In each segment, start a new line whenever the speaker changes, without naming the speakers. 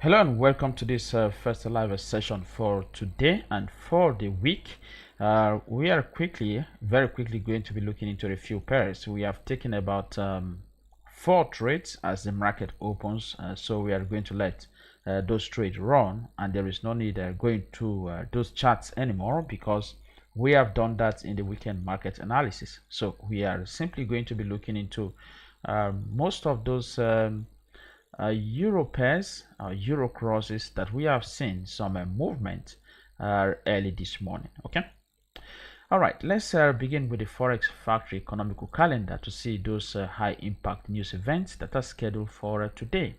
Hello and welcome to this first live session for today and for the week. We are very quickly going to be looking into a few pairs. We have taken about 4 trades as the market opens, so we are going to let those trades run, and there is no need going to those charts anymore because we have done that in the weekend market analysis. So we are simply going to be looking into most of those euro pairs, euro crosses that we have seen some movement early this morning. Okay, all right, let's begin with the forex factory economical calendar to see those high impact news events that are scheduled for today.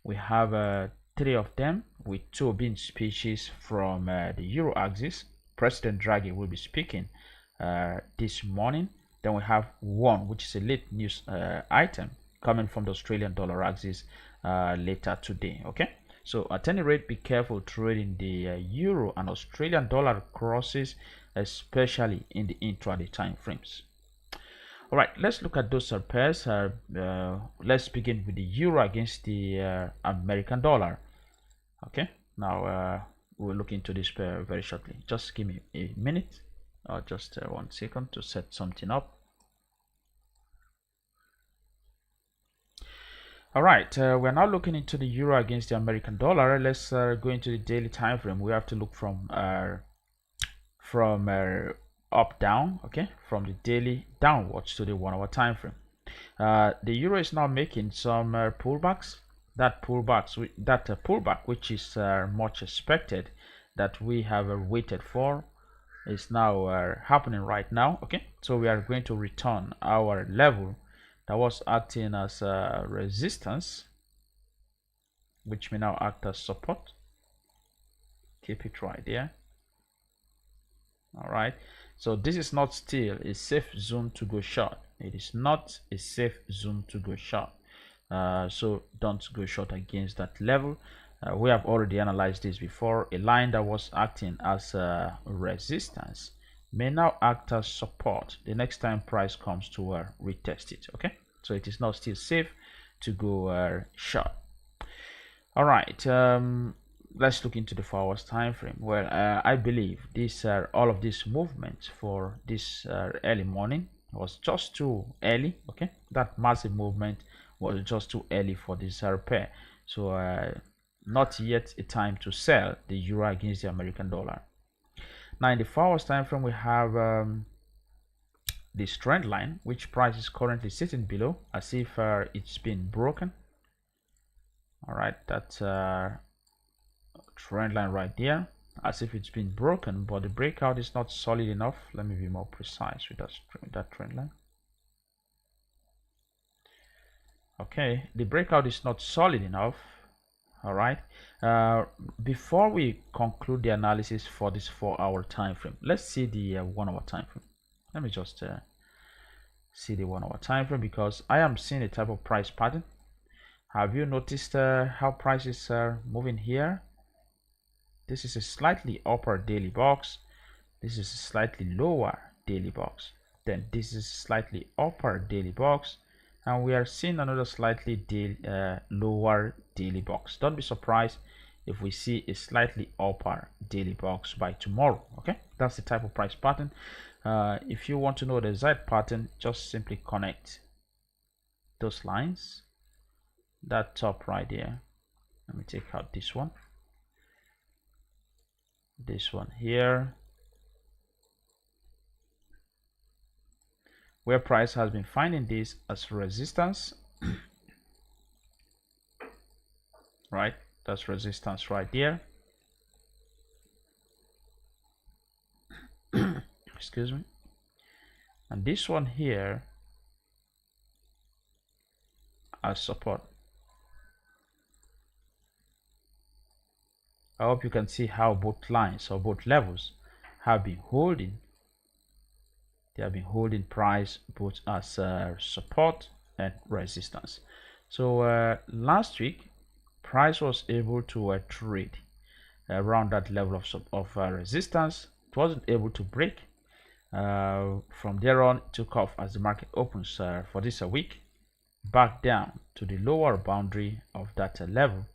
We have 3 of them, with 2 being speeches from the euro axis. President Draghi will be speaking this morning. Then we have 1 which is a late news item coming from the Australian dollar axis later today. Okay, so at any rate, be careful trading the euro and Australian dollar crosses, especially in the intraday time frames. All right, let's look at those pairs. Let's begin with the euro against the American dollar. Okay, now we'll look into this pair very shortly. Just give me a minute or just 1 second to set something up. All right, we're now looking into the euro against the American dollar. Let's go into the daily time frame. We have to look from up down, okay, from the daily downwards to the 1 hour time frame. The euro is now making some pullbacks. That pullback, which is much expected, that we have waited for, is now happening right now. Okay, so we are going to return our level that was acting as resistance, which may now act as support. Keep it right there. All right, so this is not still a safe zone to go short. It is not a safe zone to go short, so don't go short against that level. We have already analyzed this before. A line that was acting as resistance may now act as support the next time price comes to retest it. Okay, so it is now still safe to go short. All right, let's look into the 4 hours time frame. Well, I believe this all of this movement for this early morning was just too early. Okay, that massive movement was just too early for this pair, so not yet a time to sell the euro against the American dollar. Now in the 4 hours time frame, we have this trend line, which price is currently sitting below, as if it's been broken. All right, that trend line right there, as if it's been broken, but the breakout is not solid enough. Let me be more precise with that trend line. Okay, the breakout is not solid enough. All right, before we conclude the analysis for this 4 hour time frame, let's see the 1 hour time frame. Let me just see the 1 hour time frame, because I am seeing a type of price pattern. Have you noticed how prices are moving here? This is a slightly upper daily box. This is a slightly lower daily box. Then this is slightly upper daily box, and we are seeing another slightly lower daily box. Don't be surprised if we see a slightly upper daily box by tomorrow. Okay, that's the type of price pattern. If you want to know the exact pattern, just simply connect those lines, that top right there. Let me take out this one here, where price has been finding this as resistance. Right, that's resistance right there. Excuse me. And this one here as support. I hope you can see how both lines or both levels have been holding. They have been holding price both as support and resistance. So last week, price was able to trade around that level of resistance. It wasn't able to break. From there on, it took off as the market opens for this week, back down to the lower boundary of that level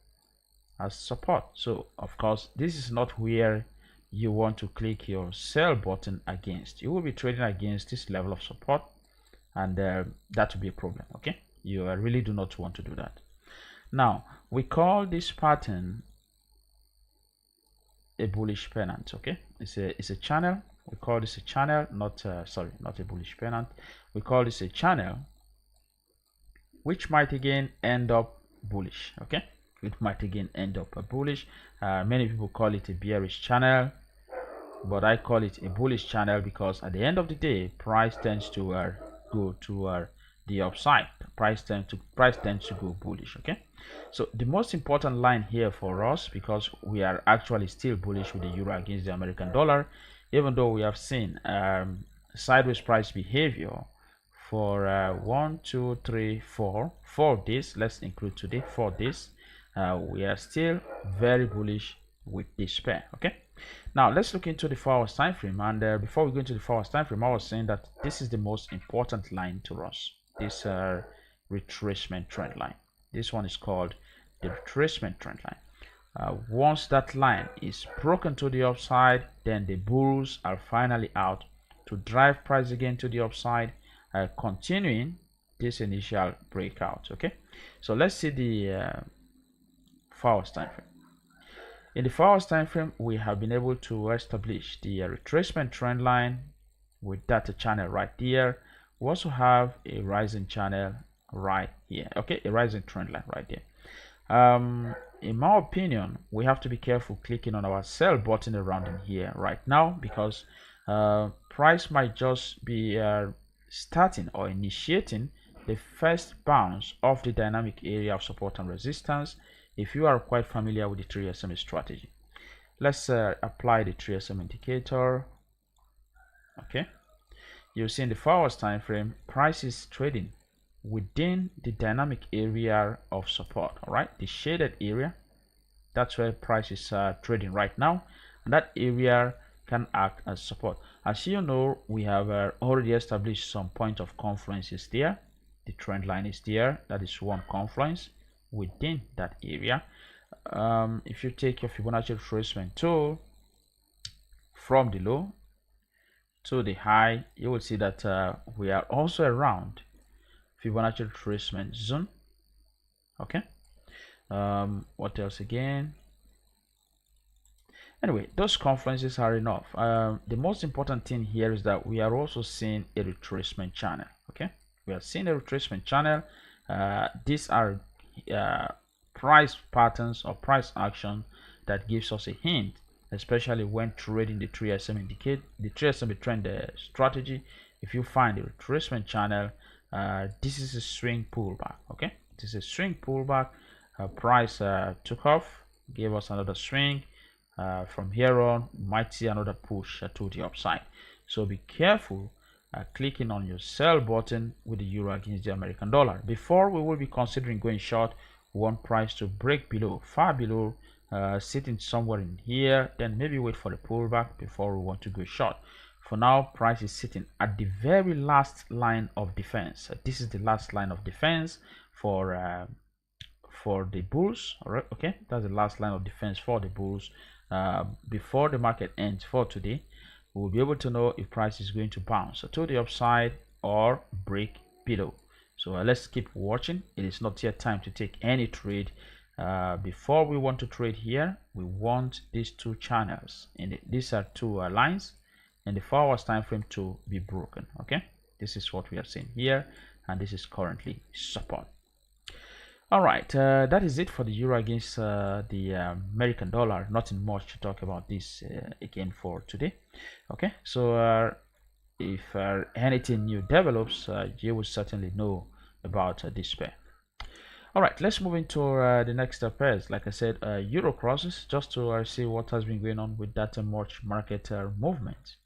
as support. So of course, this is not where you want to click your sell button against. You will be trading against this level of support, and that will be a problem. Okay, you really do not want to do that. Now we call this pattern a bullish pennant. Okay, it's a channel. We call this a channel, not sorry, not a bullish pennant. We call this a channel, which might again end up bullish. Okay, it might again end up a bullish. Many people call it a bearish channel, but I call it a bullish channel because at the end of the day, price tends to go to the upside. Price tends to go bullish. Okay, so the most important line here for us, because we are actually still bullish with the euro against the American dollar, even though we have seen sideways price behavior for 1 2 3 4 days. Let's include today 4 days. We are still very bullish with this pair. Okay, now let's look into the 4 hours time frame. And before we go into the 4 hours time frame, I was saying that this is the most important line to us, this retracement trend line. This one is called the retracement trend line. Once that line is broken to the upside, then the bulls are finally out to drive price again to the upside, continuing this initial breakout. Okay, so let's see the 4 hours time frame. In the 4 hours time frame, we have been able to establish the retracement trend line with that channel right there. We also have a rising channel right here. Okay, a rising trend line right there. In my opinion, we have to be careful clicking on our sell button around in here right now, because price might just be starting or initiating the first bounce of the dynamic area of support and resistance. If you are quite familiar with the 3 SMA strategy, let's apply the 3 SMA indicator. Okay, you'll see in the 4 hours time frame, price is trading within the dynamic area of support. All right, the shaded area, that's where price is trading right now, and that area can act as support. As you know, we have already established some point of confluences there. The trend line is there. That is one confluence within that area. If you take your Fibonacci retracement tool from the low to the high, you will see that we are also around Fibonacci retracement zone. Okay, what else again? Anyway, those confluences are enough. The most important thing here is that we are also seeing a retracement channel. Okay, we are seeing a retracement channel. These are price patterns or price action that gives us a hint, especially when trading the 3 SMA indicate the 3 SMA trend strategy. If you find a retracement channel, this is a swing pullback. Okay, this is a swing pullback. Price took off, gave us another swing. From here on, you might see another push to the upside. So be careful clicking on your sell button with the euro against the American dollar. Before we will be considering going short, we want price to break below, far below, sitting somewhere in here, then maybe wait for the pullback before we want to go short. For now, price is sitting at the very last line of defense. This is the last line of defense for the bulls. All right, okay, that's the last line of defense for the bulls. Before the market ends for today, we will be able to know if price is going to bounce to the upside or break below. So let's keep watching. It is not yet time to take any trade. Before we want to trade here, we want these two channels, and these are two lines in the 4 hours time frame to be broken. Okay, this is what we are seeing here, and this is currently support. All right, that is it for the euro against the American dollar. Nothing much to talk about this again for today. Okay, so if anything new develops, you will certainly know about this pair. All right, let's move into the next pairs. Like I said, euro crosses, just to see what has been going on with that March market movement.